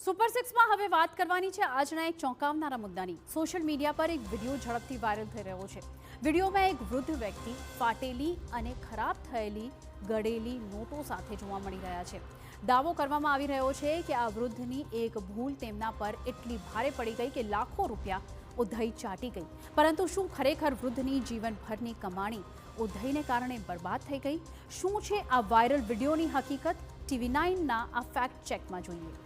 Super સિક્સમાં હવે વાત કરવાની છે આજના એક ચોંકાવનારા મુદ્દાની। સોશિયલ મીડિયા પર એક વિડીયો ઝડપથી વાયરલ થઈ રહ્યો છે। વિડીયોમાં એક વૃદ્ધ વ્યક્તિ ફાટેલી અને ખરાબ થયેલી ગળેલી નોટો સાથે જોવા મળી રહ્યા છે। દાવો કરવામાં આવી રહ્યો છે કે આ વૃદ્ધની એક ભૂલ તેમના પર એટલી ભારે પડી ગઈ કે લાખો રૂપિયા ઉધઈ ચાટી ગઈ। પરંતુ શું ખરેખર વૃદ્ધની જીવનભરની કમાણી ઉધઈને કારણે બરબાદ થઈ ગઈ? શું છે આ વાયરલ વિડીયોની હકીકત? TV9ના આ ફેક્ટ ચેકમાં જોઈએ।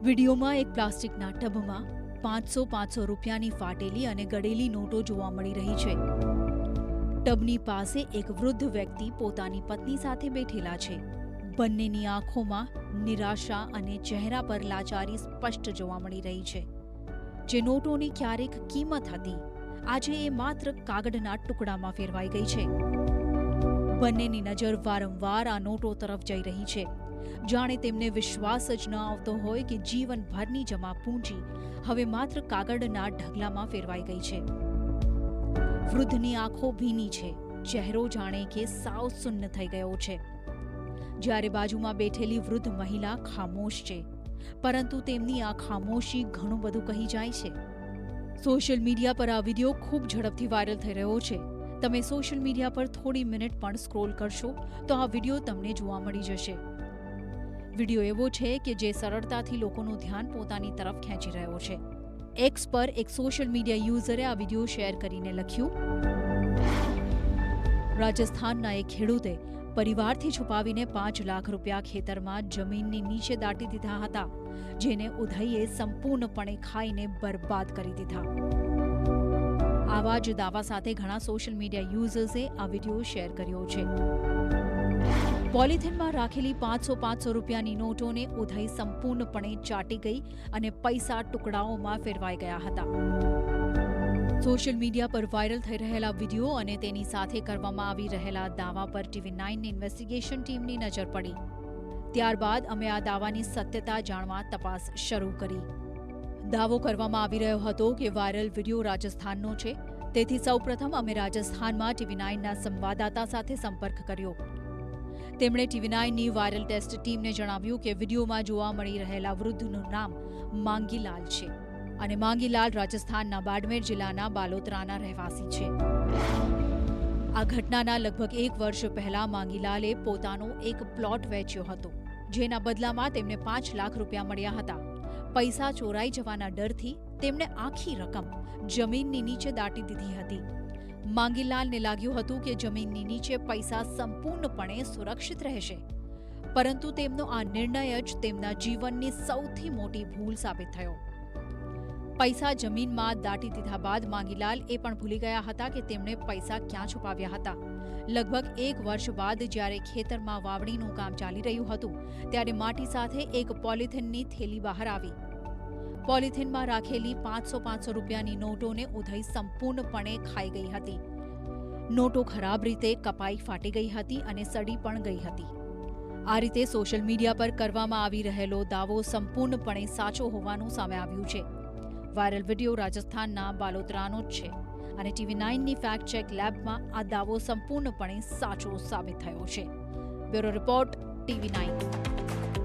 વિડીયોમાં એક પ્લાસ્ટિકના ટબમાં 500 રૂપિયાની ફાટેલી અને ગળેલી નોટો જોવા મળી રહી છે। ટબની પાસે એક વૃદ્ધ વ્યક્તિ પોતાની પત્ની સાથે બેઠેલા છે। બંનેની આંખોમાં નિરાશા અને ચહેરા પર લાચારી સ્પષ્ટ જોવા મળી રહી છે। જે નોટોની ક્યારેક કિંમત હતી, આજે એ માત્ર કાગળના ટુકડામાં ફેરવાઈ ગઈ છે। બંનેની નજર વારંવાર આ નોટો તરફ જઈ રહી છે, જાણે તેમને વિશ્વાસ જ ન આવતો હોય કે જીવનભરની જમા પૂંજી હવે માત્ર કાગળના ઢગલામાં ફેરવાઈ ગઈ છે। વૃદ્ધની આંખો ભીની છે, ચહેરો જાણે કે સાવ સુન્ન થઈ ગયો છે, જ્યારે બાજુમાં બેઠેલી વૃદ્ધ મહિલા ખામોશ છે, પરંતુ તેમની આ ખામોશી ઘણું બધું કહી જાય છે। સોશિયલ મીડિયા પર આ વિડીયો ખૂબ ઝડપથી વાયરલ થઈ રહ્યો છે। તમે સોશિયલ મીડિયા પર થોડી મિનિટ પણ સ્ક્રોલ કરશો તો આ વિડીયો તમને જોવા મળી જશે। વિડીયો એવો છે કે જે સરળતાથી લોકોનું ધ્યાન પોતાની તરફ ખેંચી રહ્યો છે। એક્સ પર એક સોશિયલ મીડિયા યુઝરે આ વિડીયો શેર કરીને લખ્યું, રાજસ્થાનના એક ખેડૂતે પરિવારથી છુપાવીને 5 લાખ રૂપિયા ખેતરમાં જમીનની નીચે દાટી દીધા હતા, જેને ઉધઈએ સંપૂર્ણપણે ખાઈને બરબાદ કરી દીધા। આવા જ દાવા સાથે ઘણા સોશિયલ મીડિયા યુઝર્સે આ વિડીયો શેર કર્યો છે। પોલિથીનમાં રાખેલી 500 રૂપિયાની નોટોને ઉધઈ સંપૂર્ણપણે ચાટી ગઈ અને પૈસા ટુકડાઓમાં ફેરવાઈ ગયા હતા। સોશિયલ મીડિયા પર વાયરલ થઈ રહેલા વિડીયો અને તેની સાથે કરવામાં આવી રહેલા દાવા પર TV9ની ઇન્વેસ્ટિગેશન ટીમની નજર પડી। ત્યારબાદ અમે આ દાવાની સત્યતા જાણવા તપાસ શરૂ કરી। દાવો કરવામાં આવી રહ્યો હતો કે વાયરલ વિડીયો રાજસ્થાનનો છે, તેથી સૌપ્રથમ અમે રાજસ્થાનમાં TV9ના સંવાદદાતા સાથે સંપર્ક કર્યો। તેમણે TV9ની વાયરલ ટેસ્ટ ટીમને જણાવ્યું કે વિડીયોમાં જોવા મળી રહેલા વૃદ્ધનું નામ માંગીલાલ છે અને માંગીલાલ રાજસ્થાનના બાડમેર જિલ્લાના બાલોતરાના રહેવાસી છે। આ ઘટનાના લગભગ 1 વર્ષ પહેલા માંગીલાલે પોતાનો એક પ્લોટ વેચ્યો હતો, જેના બદલામાં તેમને 5 લાખ રૂપિયા મળ્યા હતા। પૈસા ચોરાઈ જવાના ડરથી તેમણે આખી રકમ જમીનની નીચે દાટી દીધી હતી। માંગીલાલને લાગ્યું હતું કે જમીનની નીચે પૈસા સંપૂર્ણપણે સુરક્ષિત રહેશે, પરંતુ તેમનો આ નિર્ણય જ તેમના જીવનની સૌથી મોટી ભૂલ સાબિત થયો। પૈસા જમીનમાં દાટી દીધા બાદ માંગીલાલ એ પણ ભૂલી ગયા હતા કે તેમણે પૈસા ક્યાં છુપાવ્યા હતા। લગભગ 1 વર્ષ બાદ જ્યારે ખેતરમાં વાવણીનું કામ ચાલી રહ્યું હતું, ત્યારે માટી સાથે એક પોલિથીનની થેલી બહાર આવી। પોલિથીનમાં રાખેલી 500 રૂપિયાની નોટોને ઉધઈ સંપૂર્ણપણે ખાઈ ગઈ હતી। નોટો ખરાબ રીતે કપાઈ ફાટી ગઈ હતી અને સડી પણ ગઈ હતી। આ રીતે સોશિયલ મીડિયા પર કરવામાં આવી રહેલો દાવો સંપૂર્ણપણે સાચો હોવાનું સામે આવ્યું છે। વાયરલ વિડીયો રાજસ્થાનના બાલોતરાનો જ છે અને TV9ની ફેક્ટ ચેક લેબમાં આ દાવો સંપૂર્ણપણે સાચો સાબિત થયો છે। Bureau report, TV9।